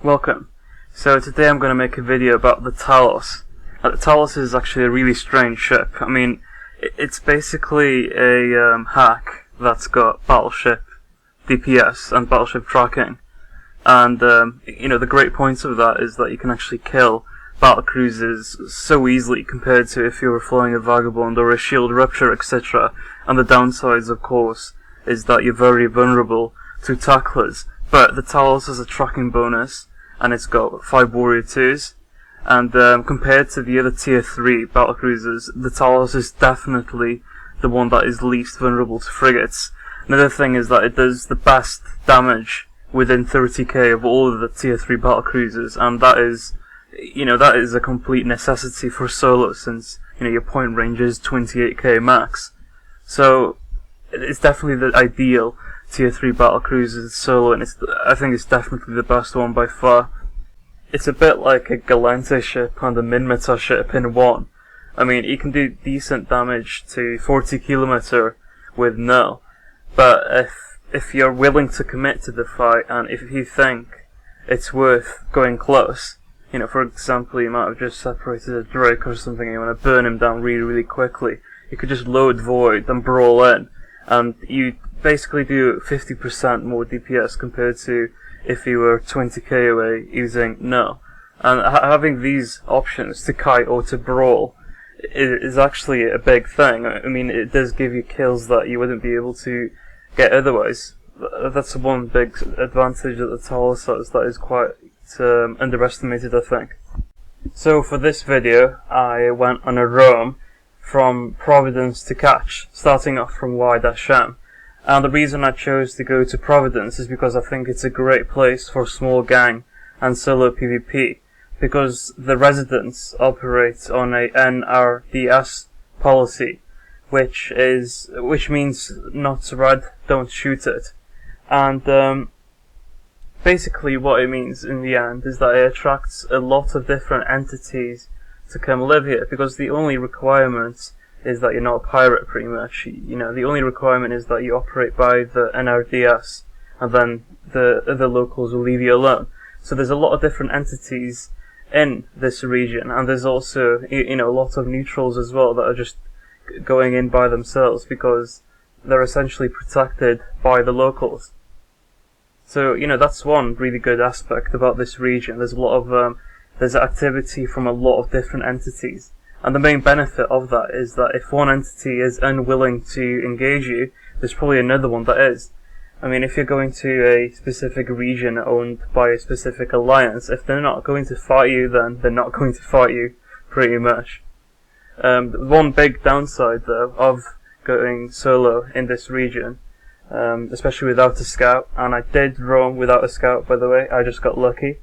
Welcome. So today I'm going to make a video about the Talos. The Talos is actually a really strange ship. I mean, it's basically a hack that's got battleship DPS and battleship tracking. And, the great point of that is that you can actually kill battle cruisers so easily compared to if you were flying a Vagabond or a Shield Rupture, etc. And the downsides, of course, is that you're very vulnerable to tacklers. But the Talos has a tracking bonus, and it's got 5 Warrior 2s. And compared to the other Tier 3 battlecruisers, the Talos is definitely the one that is least vulnerable to frigates. Another thing is that it does the best damage within 30k of all of the Tier 3 battlecruisers, and that is a complete necessity for solo, since your point range is 28k max. So it's definitely the ideal Tier 3 battlecruiser solo, and I think it's definitely the best one by far. It's a bit like a Galante ship and a Minmatar ship in one. I mean, you can do decent damage to 40 km with null, but if you're willing to commit to the fight, and if you think it's worth going close, for example, you might have just separated a Drake or something and you want to burn him down really, really quickly, you could just load Void and brawl in, and you basically do 50% more DPS compared to if you were 20k away using null. And having these options to kite or to brawl is actually a big thing. I mean, it does give you kills that you wouldn't be able to get otherwise. That's one big advantage that the Talos has that is quite underestimated, I think. So for this video, I went on a roam from Providence to Catch, starting off from Y-M. And the reason I chose to go to Providence is because I think it's a great place for small gang and solo PvP, because the residents operate on a NRDS policy, which means not red, don't shoot it. And basically what it means in the end is that it attracts a lot of different entities to come live here, because the only requirement is that you're not a pirate, pretty much. The only requirement is that you operate by the NRDS, and then the other locals will leave you alone. So there's a lot of different entities in this region, and there's also, a lot of neutrals as well that are just going in by themselves because they're essentially protected by the locals. So, that's one really good aspect about this region. There's a lot of, there's activity from a lot of different entities. And the main benefit of that is that if one entity is unwilling to engage you, there's probably another one that is. I mean, if you're going to a specific region owned by a specific alliance, if they're not going to fight you, then they're not going to fight you, pretty much. One big downside, though, of going solo in this region, especially without a scout, and I did roam without a scout, by the way, I just got lucky,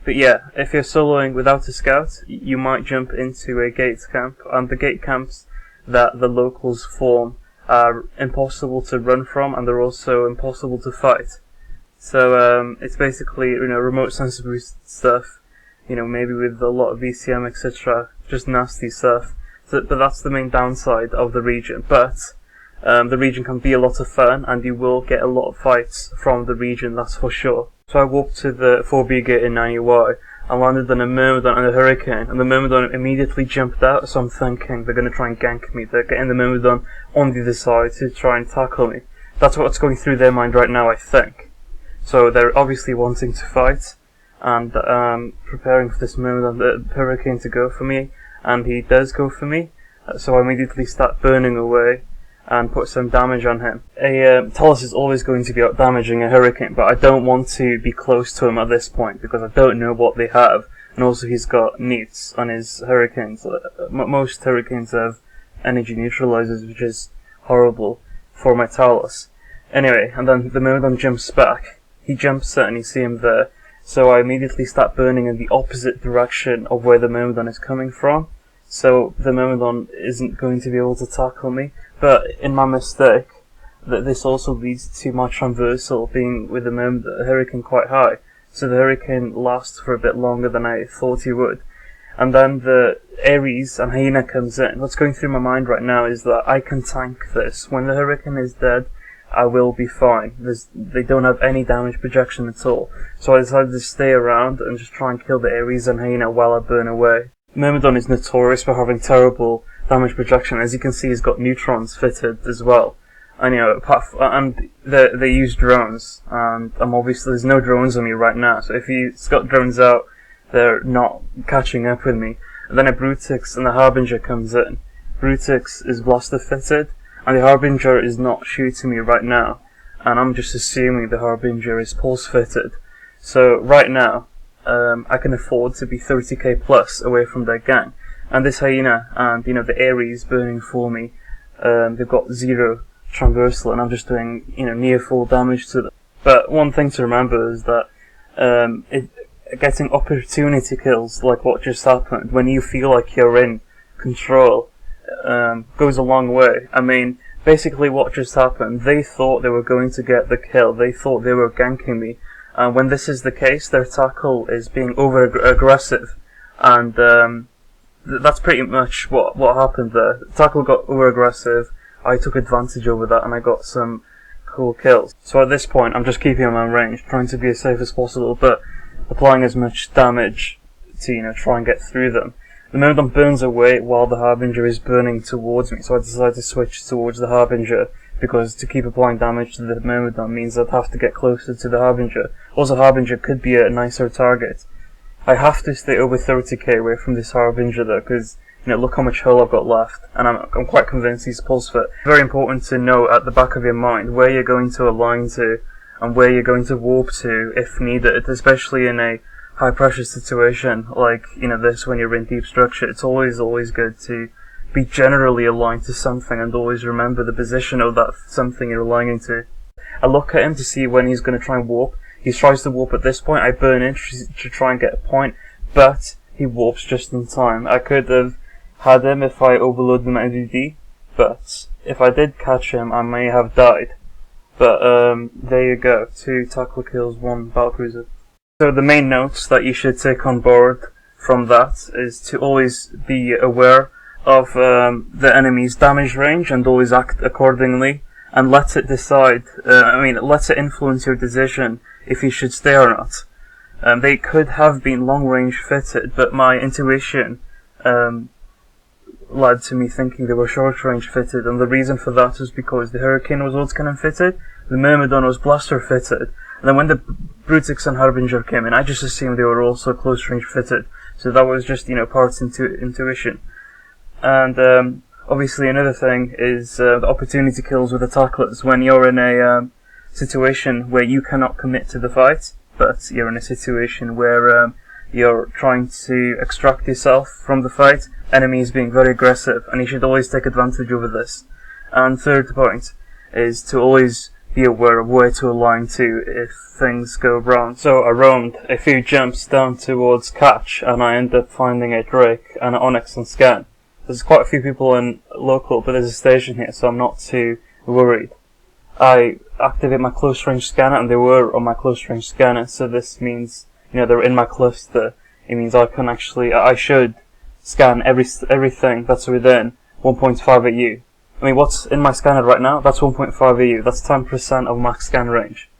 But yeah, if you're soloing without a scout, you might jump into a gate camp, and the gate camps that the locals form are impossible to run from, and they're also impossible to fight. So it's basically remote sensor boost stuff, maybe with a lot of VCM, etc. Just nasty stuff. But that's the main downside of the region. But the region can be a lot of fun, and you will get a lot of fights from the region, that's for sure. So I walked to the 4B gate in 90Y and landed on a Myrmidon and a Hurricane, and the Myrmidon immediately jumped out, so I'm thinking they're going to try and gank me. They're getting the Myrmidon on the other side to try and tackle me. That's what's going through their mind right now, I think. So they're obviously wanting to fight, and preparing for this Myrmidon, the Hurricane, to go for me, and he does go for me, so I immediately start burning away and put some damage on him. Talos is always going to be out damaging a Hurricane, but I don't want to be close to him at this point because I don't know what they have, and also he's got neats on his Hurricanes. Most Hurricanes have energy neutralizers, which is horrible for my Talos. Anyway, and then the Myrmidon jumps back. He jumps out and you see him there, so I immediately start burning in the opposite direction of where the Myrmidon is coming from. So the Myrmidon isn't going to be able to tackle me. But in my mistake, that this also leads to my transversal being with the Hurricane quite high. So the Hurricane lasts for a bit longer than I thought he would. And then the Ares and Hyena comes in. What's going through my mind right now is that I can tank this. When the Hurricane is dead, I will be fine. They don't have any damage projection at all. So I decided to stay around and just try and kill the Ares and Hyena while I burn away. Myrmidon is notorious for having terrible damage projection. As you can see, he's got neutrons fitted as well. And they use drones, and obviously there's no drones on me right now, so if he's got drones out, they're not catching up with me. And then a Brutix and the Harbinger comes in. Brutix is blaster fitted, and the Harbinger is not shooting me right now, and I'm just assuming the Harbinger is pulse fitted. So right now, I can afford to be 30k plus away from their gang. And this Hyena and, the Ares burning for me, they've got 0 transversal, and I'm just doing, near full damage to them. But one thing to remember is that, getting opportunity kills, like what just happened, when you feel like you're in control, goes a long way. I mean, basically what just happened, they thought they were going to get the kill, they thought they were ganking me, and when this is the case, their tackle is being over-aggressive, and that's pretty much what happened there. The tackle got over-aggressive, I took advantage over that, and I got some cool kills. So at this point, I'm just keeping them on range, trying to be as safe as possible, but applying as much damage to, try and get through them. The Myrmidon burns away while the Harbinger is burning towards me, so I decided to switch towards the Harbinger, because to keep applying damage to the Myrmidon means I'd have to get closer to the Harbinger. Also, Harbinger could be a nicer target. I have to stay over 30k away from this Harbinger though, because look how much hull I've got left, and I'm quite convinced he's pulse fit. Very important to know at the back of your mind where you're going to align to, and where you're going to warp to if needed, especially in a high pressure situation like this, when you're in deep structure. It's always good to be generally aligned to something and always remember the position of that something you're aligning to. I look at him to see when he's going to try and warp. He tries to warp at this point, I burn in to try and get a point, but he warps just in time. I could have had him if I overloaded my MVD, but if I did catch him, I may have died. But there you go, 2 tackle kills, 1 battlecruiser. So the main notes that you should take on board from that is to always be aware of the enemy's damage range and always act accordingly, and let it decide, let it influence your decision if you should stay or not. They could have been long range fitted, but my intuition led to me thinking they were short range fitted, and the reason for that was because the Hurricane was autocannon fitted, the Myrmidon was blaster fitted, and then when the Brutix and Harbinger came in, I just assumed they were also close range fitted, so that was just, parts intuition. And obviously another thing is the opportunity kills with the tacklers. When you're in a situation where you cannot commit to the fight, but you're in a situation where you're trying to extract yourself from the fight, enemies being very aggressive, and you should always take advantage over this. And third point is to always be aware of where to align to if things go wrong. So I roamed a few jumps down towards Catch, and I ended up finding a Drake and an Onyx on scan. There's quite a few people in local, but there's a station here, so I'm not too worried. I activate my close range scanner, and they were on my close range scanner, so this means, they're in my cluster. It means I should scan everything that's within 1.5 AU. I mean, what's in my scanner right now? That's 1.5 AU. That's 10% of max scan range.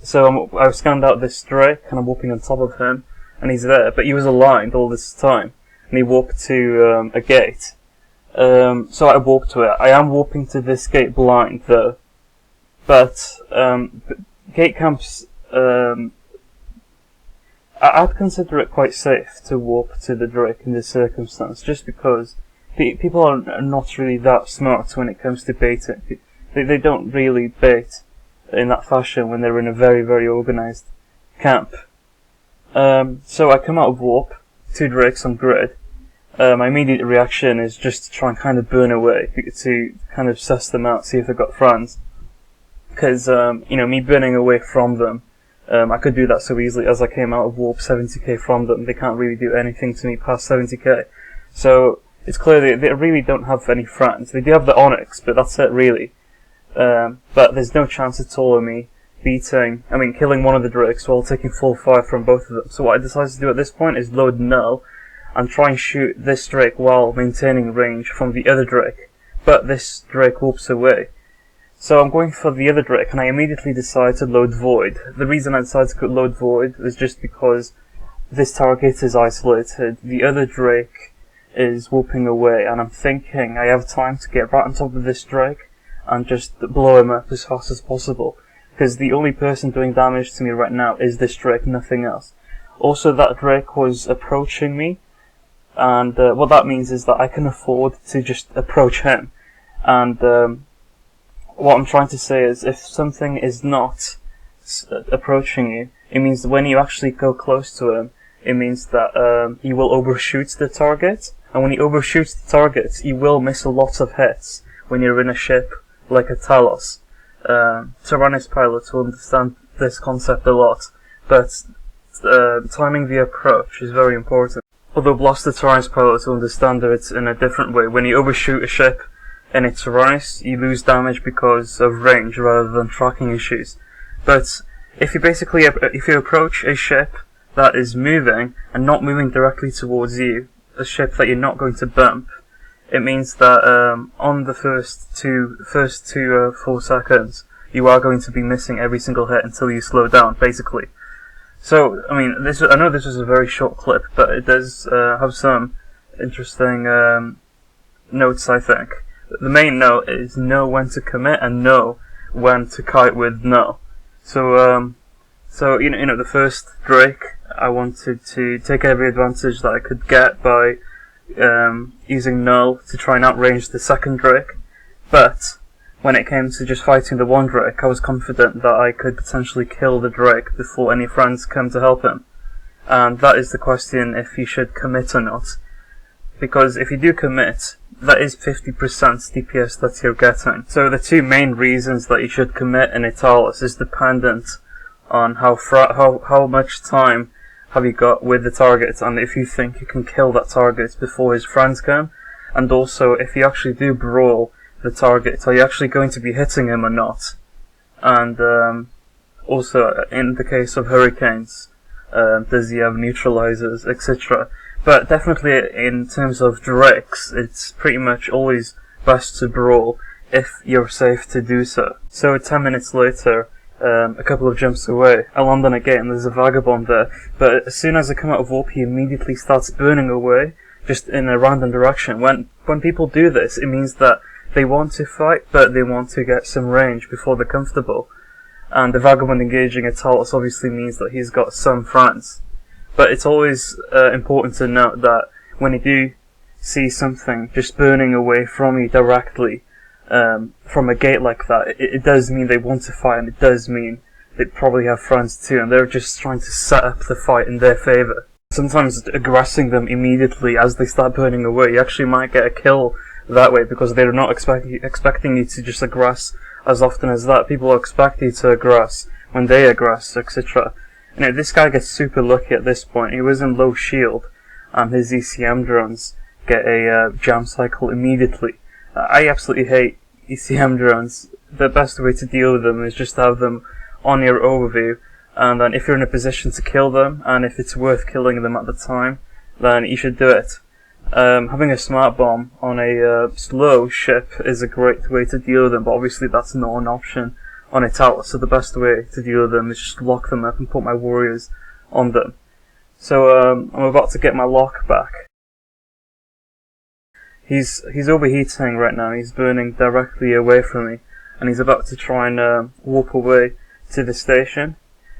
So I've scanned out this Drake, and I'm walking on top of him, and he's there, but he was aligned all this time, and he walked to a gate. So I walked to it. I am warping to this gate blind, though. But gate camps, I'd consider it quite safe to warp to the Drake in this circumstance, just because people are not really that smart when it comes to baiting. They don't really bait in that fashion when they're in a very, very organised camp. So I come out of warp, 2 Drakes on grid. My immediate reaction is just to try and kind of burn away, to kind of suss them out, see if they've got friends. Because, me burning away from them, I could do that so easily as I came out of warp 70k from them. They can't really do anything to me past 70k. So, it's clear they really don't have any friends. They do have the Onyx, but that's it really. But there's no chance at all of me killing one of the Drakes while taking full fire from both of them. So what I decided to do at this point is load null and try and shoot this Drake while maintaining range from the other Drake. But this Drake warps away. So I'm going for the other Drake, and I immediately decide to load Void. The reason I decided to load Void is just because this target is isolated, the other Drake is whooping away, and I'm thinking I have time to get right on top of this Drake and just blow him up as fast as possible. Because the only person doing damage to me right now is this Drake, nothing else. Also, that Drake was approaching me, and what that means is that I can afford to just approach him. And what I'm trying to say is, if something is not approaching you, it means that when you actually go close to him, it means that you will overshoot the target. And when you overshoot the target, you will miss a lot of hits when you're in a ship like a Talos. Tyrannus pilots will understand this concept a lot, but timing the approach is very important. Although Blaster Tyrannus pilots will understand it in a different way. When you overshoot a ship in a Tyrannus, you lose damage because of range rather than tracking issues. But if you approach a ship that is moving and not moving directly towards you, a ship that you're not going to bump, it means that on the first 4 seconds, you are going to be missing every single hit until you slow down, basically. So, I mean, I know this is a very short clip, but it does have some interesting notes, I think. The main note is know when to commit and know when to kite with null. So you know, the first Drake, I wanted to take every advantage that I could get by using null to try and outrange the second Drake. But when it came to just fighting the one Drake, I was confident that I could potentially kill the Drake before any friends come to help him. And that is the question, if you should commit or not. Because if you do commit, that is 50% DPS that you're getting. So the two main reasons that you should commit in a Talos is dependent on how much time have you got with the target, and if you think you can kill that target before his friends come, and also if you actually do brawl the target, are you actually going to be hitting him or not? And also in the case of hurricanes, does he have neutralizers, etc. But definitely in terms of Drakes, it's pretty much always best to brawl if you're safe to do so. So 10 minutes later, a couple of jumps away, I land on a gate and there's a Vagabond there, but as soon as I come out of warp, he immediately starts burning away, just in a random direction. When people do this, it means that they want to fight, but they want to get some range before they're comfortable. And the Vagabond engaging a Talos obviously means that he's got some friends. But it's always important to note that when you do see something just burning away from you directly, from a gate like that, it does mean they want to fight, and it does mean they probably have friends too, and they're just trying to set up the fight in their favour. Sometimes aggressing them immediately as they start burning away, you actually might get a kill that way, because they're not expecting you to just aggress as often as that. People expect you to aggress when they aggress, etc. You know, this guy gets super lucky at this point. He was in low shield, and his ECM drones get a jam cycle immediately. I absolutely hate ECM drones. The best way to deal with them is just to have them on your overview, and then if you're in a position to kill them, and if it's worth killing them at the time, then you should do it. Having a smart bomb on a slow ship is a great way to deal with them, but obviously that's not an option on a Talos, so the best way to deal with them is just lock them up and put my warriors on them. So I'm about to get my lock back. He's overheating right now, he's burning directly away from me, and he's about to try and warp away to the station.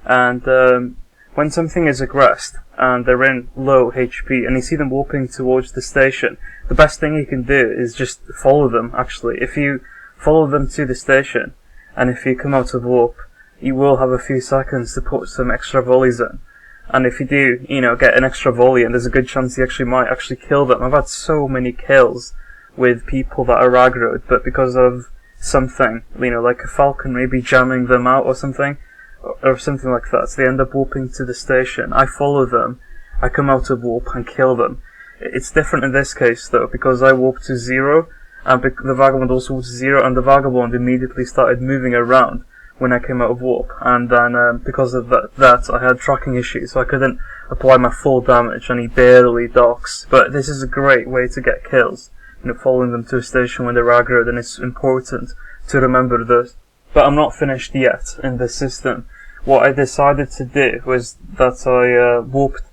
And when something is aggressed and they're in low HP and you see them warping towards the station, the best thing you can do is just follow them, actually. If you follow them to the station, and if you come out of warp, you will have a few seconds to put some extra volleys in. And if you do, you know, get an extra volley, and there's a good chance you might actually kill them. I've had so many kills with people that are aggroed, but because of something, you know, like a falcon maybe jamming them out or something like that, so they end up warping to the station. I follow them, I come out of warp and kill them. It's different in this case though, because I warped to 0, and the Vagabond also warped to 0, and the Vagabond immediately started moving around when I came out of warp, and then because of that I had tracking issues, so I couldn't apply my full damage, and he barely docks. But this is a great way to get kills, following them to a station when they're aggroed, and it's important to remember this. But I'm not finished yet in this system. What I decided to do was that I warped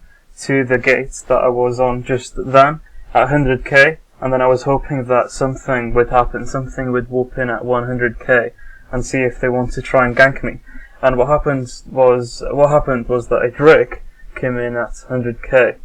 to the gate that I was on just then at 100k, and then I was hoping that something would happen, something would warp in at 100k and see if they want to try and gank me. And what happened was that a Drake came in at 100k,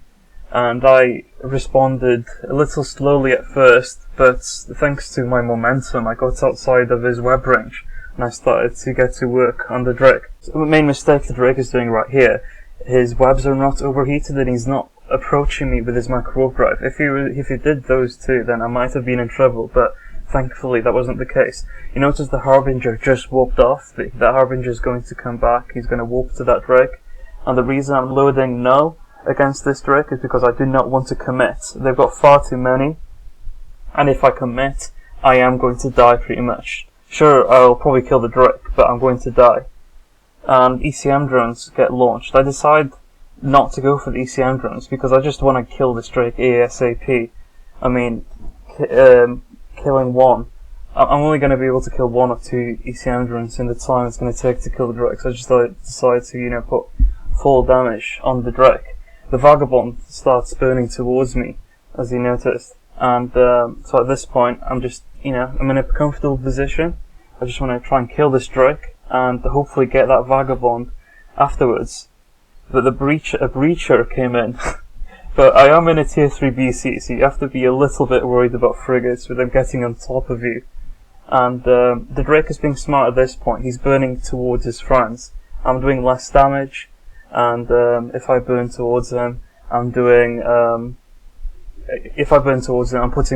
and I responded a little slowly at first, but thanks to my momentum I got outside of his web range and I started to get to work on the Drake. So the main mistake the Drake is doing right here, his webs are not overheated and he's not approaching me with his micro drive. If he did those two, then I might have been in trouble, but thankfully that wasn't the case. You notice the Harbinger just warped off. The Harbinger is going to come back, he's going to warp to that Drake, and the reason I'm loading null against this Drake is because I do not want to commit. They've got far too many, and if I commit, I am going to die pretty much. Sure, I'll probably kill the Drake, but I'm going to die. And ECM drones get launched. I decide not to go for the ECM drones because I just want to kill this Drake ASAP. I mean, killing one. I'm only going to be able to kill 1 or 2 ECM drones in the time it's going to take to kill the Drake, so I just decide to, put full damage on the Drake. The Vagabond starts burning towards me, as you noticed, and so at this point I'm just, I'm in a comfortable position. I just want to try and kill this Drake and hopefully get that Vagabond afterwards. But a breacher came in. But I am in a tier 3 BC, so you have to be a little bit worried about frigates with them getting on top of you. And the Drake is being smart at this point. He's burning towards his friends. I'm doing less damage, and if I burn towards him, I'm putting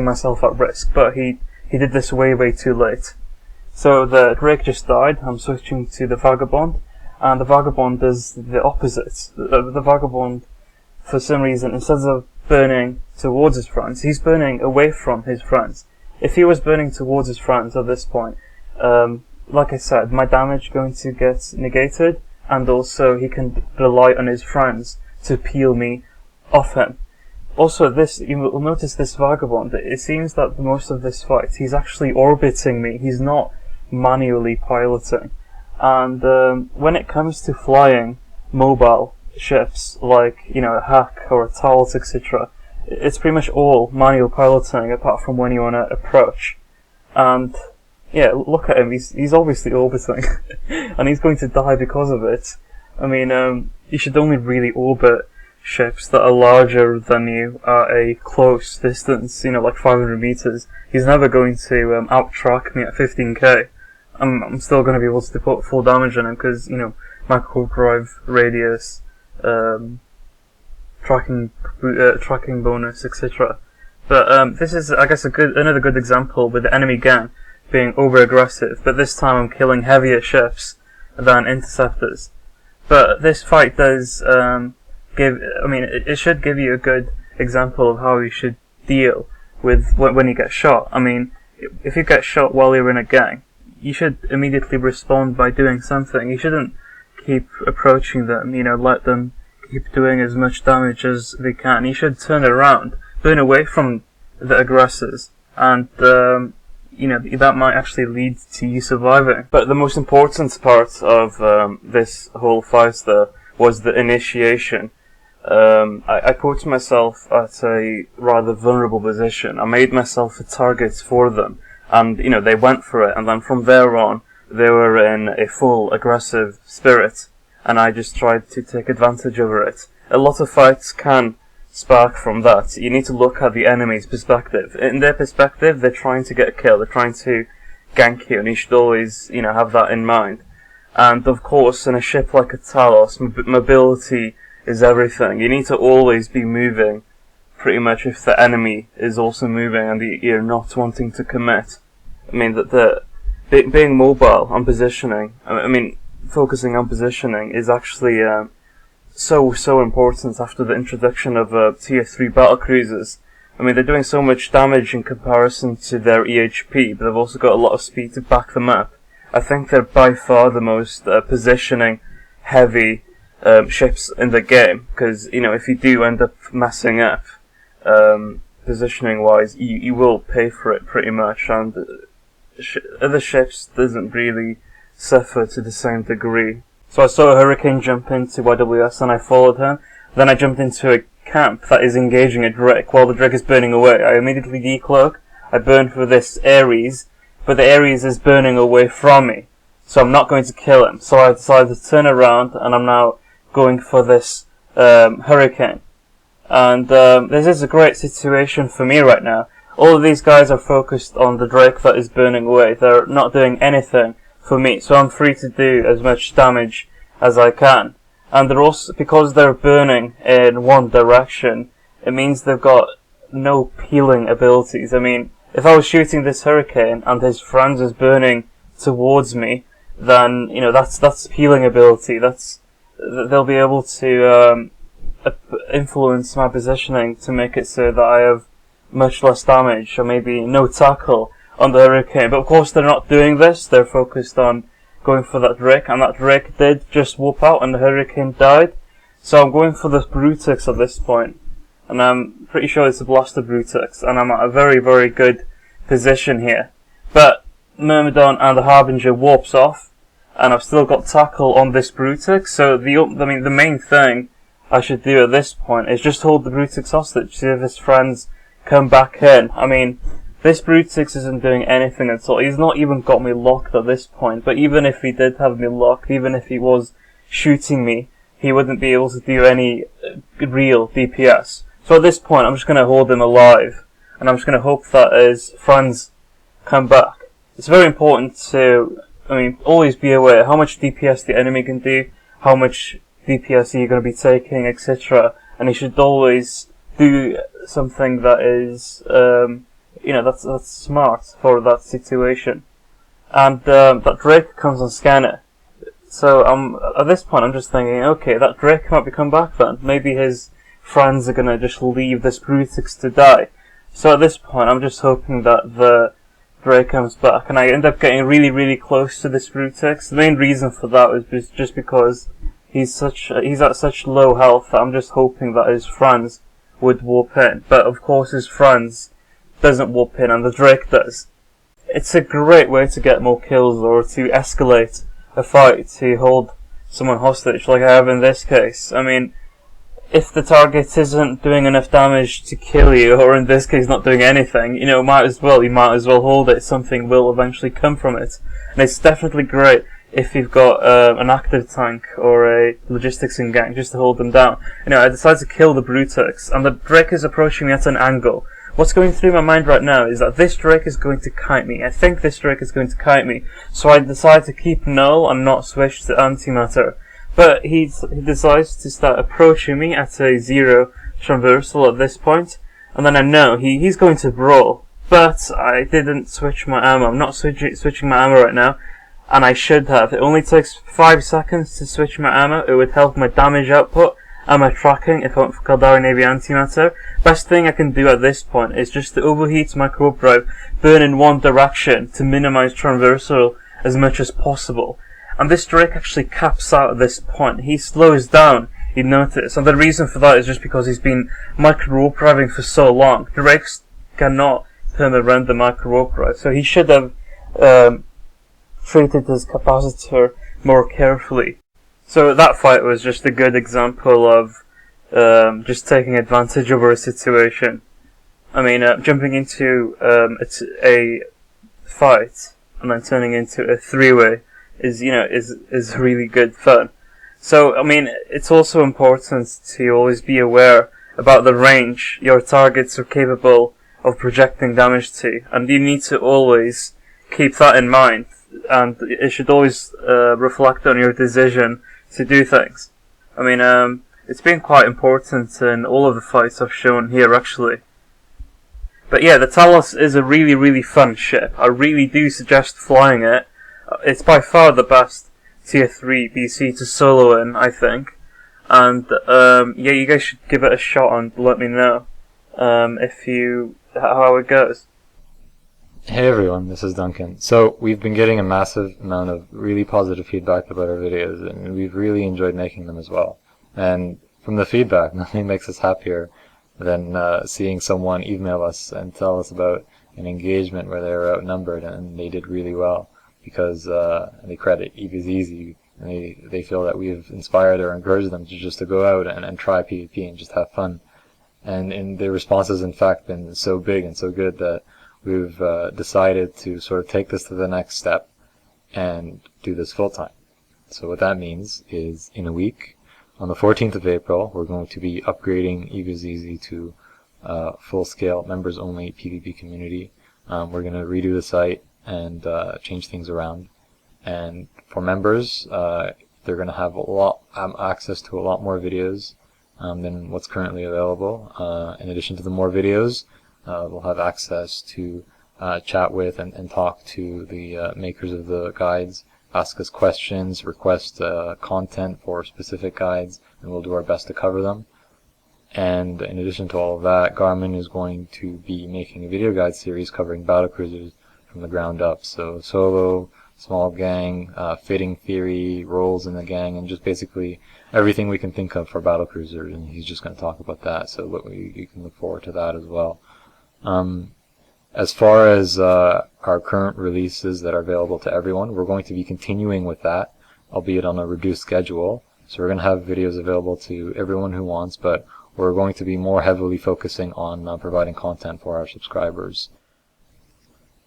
myself at risk. But he did this way too late. So the Drake just died. I'm switching to the Vagabond, and the Vagabond does the opposite. The Vagabond, for some reason, instead of burning towards his friends, he's burning away from his friends. If he was burning towards his friends at this point, like I said, my damage going to get negated, and also he can rely on his friends to peel me off him. Also, you will notice this Vagabond, it seems that most of this fight, he's actually orbiting me, he's not manually piloting. And when it comes to flying mobile ships, like, a Hack or a Talos, etc., it's pretty much all manual piloting, apart from when you want to approach. And yeah, look at him, he's obviously orbiting, and he's going to die because of it. I mean, you should only really orbit ships that are larger than you at a close distance, like 500 meters. He's never going to out-track me at 15k. I'm still going to be able to put full damage on him because, micro drive radius, tracking bonus, etc. But this is, I guess, another good example with the enemy gang being over-aggressive, but this time I'm killing heavier ships than interceptors. But this fight does it should give you a good example of how you should deal with when you get shot. I mean, if you get shot while you're in a gang, you should immediately respond by doing something. You shouldn't keep approaching them, let them keep doing as much damage as they can. You should turn around, burn away from the aggressors, and that might actually lead to you surviving. But the most important part of this whole fight there was the initiation. I put myself at a rather vulnerable position. I made myself a target for them, and they went for it, and then from there on they were in a full aggressive spirit, and I just tried to take advantage over it. A lot of fights can spark from that. You need to look at the enemy's perspective. In their perspective, they're trying to get a kill, they're trying to gank you, and you should always, have that in mind. And of course, in a ship like a Talos, mobility is everything. You need to always be moving, pretty much, if the enemy is also moving and you're not wanting to commit. I mean, being mobile and positioning, focusing on positioning is actually so important after the introduction of tier 3 battlecruisers. I mean, they're doing so much damage in comparison to their EHP, but they've also got a lot of speed to back them up. I think they're by far the most positioning heavy ships in the game, because if you do end up messing up, positioning wise, you will pay for it pretty much, and other ships doesn't really suffer to the same degree. So I saw a Hurricane jump into YWS and I followed him. Then I jumped into a camp that is engaging a Drake while the Drake is burning away. I immediately decloak. I burn for this Ares, but the Ares is burning away from me. So I'm not going to kill him. So I decided to turn around and I'm now going for this Hurricane. And this is a great situation for me right now. All of these guys are focused on the Drake that is burning away. They're not doing anything for me, so I'm free to do as much damage as I can. And they're also, because they're burning in one direction, it means they've got no peeling abilities. I mean, if I was shooting this Hurricane and his friends is burning towards me, then, you know, that's peeling ability. They'll be able to influence my positioning to make it so that I have much less damage, or maybe no tackle on the Hurricane. But of course they're not doing this, they're focused on going for that Drake, and that Drake did just whoop out and the Hurricane died. So I'm going for the Brutix at this point, and I'm pretty sure it's a Blaster Brutix, and I'm at a very, very good position here. But Myrmidon and the Harbinger warps off, and I've still got tackle on this Brutix, so the main thing I should do at this point is just hold the Brutix hostage, see if his friends come back in. I mean, this Brutix isn't doing anything at all. He's not even got me locked at this point, but even if he did have me locked, even if he was shooting me, he wouldn't be able to do any real DPS. So at this point, I'm just going to hold him alive, and I'm just going to hope that his friends come back. It's very important to, always be aware how much DPS the enemy can do, how much DPS you're going to be taking, etc. And you should always do something that is, that's smart for that situation. And that Drake comes on scanner. So at this point I'm just thinking, okay, that Drake might be come back then. Maybe his friends are gonna just leave this Brutix to die. So at this point I'm just hoping that the Drake comes back, and I end up getting really, really close to this Brutix. The main reason for that was just because he's at such low health that I'm just hoping that his friends would warp in. But of course his friends doesn't warp in and the Drake does. It's a great way to get more kills or to escalate a fight, to hold someone hostage like I have in this case. I mean, if the target isn't doing enough damage to kill you, or in this case not doing anything, you might as well hold it. Something will eventually come from it. And it's definitely great if you've got an active tank or a logistics in gang, just to hold them down. I decided to kill the Brutix, and the Drake is approaching me at an angle. What's going through my mind right now is that this Drake is going to kite me. I think this Drake is going to kite me, so I decide to keep null and not switch to antimatter. But he decides to start approaching me at a 0 transversal at this point, and then I know he's going to brawl. But I didn't switch my ammo. I'm not switching my ammo right now, and I should have. It only takes 5 seconds to switch my ammo. It would help my damage output and my tracking if I went for Caldari Navy antimatter. Best thing I can do at this point is just to overheat my co-op drive, burn in one direction to minimize transversal as much as possible. And this Drake actually caps out at this point. He slows down, you notice, and the reason for that is just because he's been micro-warp driving for so long. Drakes cannot perma-run the micro-warp drive, so he should have treated his capacitor more carefully. So that fight was just a good example of just taking advantage over a situation. Jumping into a fight and then turning into a three-way is really good fun. So it's also important to always be aware about the range your targets are capable of projecting damage to, and you need to always keep that in mind, and it should always reflect on your decision to do things. It's been quite important in all of the fights I've shown here, actually. But yeah, the Talos is a really, really fun ship. I really do suggest flying it. It's by far the best tier 3 BC to solo in, I think. And you guys should give it a shot and let me know how it goes. Hey everyone, this is Duncan. So we've been getting a massive amount of really positive feedback about our videos, and we've really enjoyed making them as well. And from the feedback, nothing makes us happier than seeing someone email us and tell us about an engagement where they were outnumbered and they did really well, because they credit Eve is easy, and they feel that we've inspired or encouraged them to just to go out and try PvP and just have fun. And their response has in fact been so big and so good that we've decided to sort of take this to the next step and do this full time. So what that means is, in a week, on the 14th of April, we're going to be upgrading Eve is Easy to full-scale members-only PvP community. We're going to redo the site and change things around. And for members, they're going to have access to a lot more videos than what's currently available. In addition to the more videos, we'll have access to chat with and talk to the makers of the guides, ask us questions, request content for specific guides, and we'll do our best to cover them. And in addition to all of that, Garmon is going to be making a video guide series covering battlecruisers from the ground up. So solo, small gang, fitting theory, roles in the gang, and just basically everything we can think of for battlecruisers. And he's just going to talk about that. So you can look forward to that as well. As far as our current releases that are available to everyone, we're going to be continuing with that, albeit on a reduced schedule. So we're going to have videos available to everyone who wants, but we're going to be more heavily focusing on providing content for our subscribers.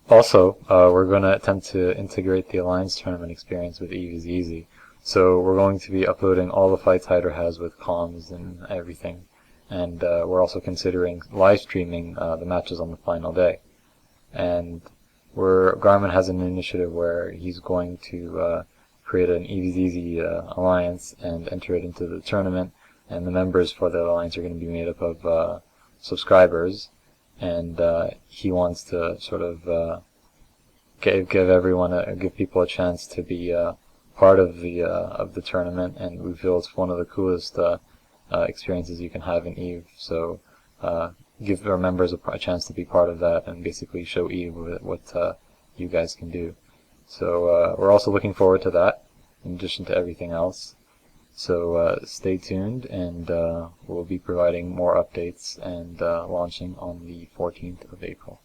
Also, we're going to attempt to integrate the Alliance tournament experience with Eve is Easy. So we're going to be uploading all the fights Hydra has with comms and everything. And we're also considering live streaming the matches on the final day. And Garmon has an initiative where he's going to create an Eve is Easy alliance and enter it into the tournament. And the members for the alliance are going to be made up of subscribers. And he wants to sort of give people a chance to be part of the tournament. And we feel it's one of the coolest experiences you can have in Eve. So give our members a chance to be part of that and basically show Eve what you guys can do. So we're also looking forward to that, in addition to everything else. So stay tuned, and we'll be providing more updates and launching on the 14th of April.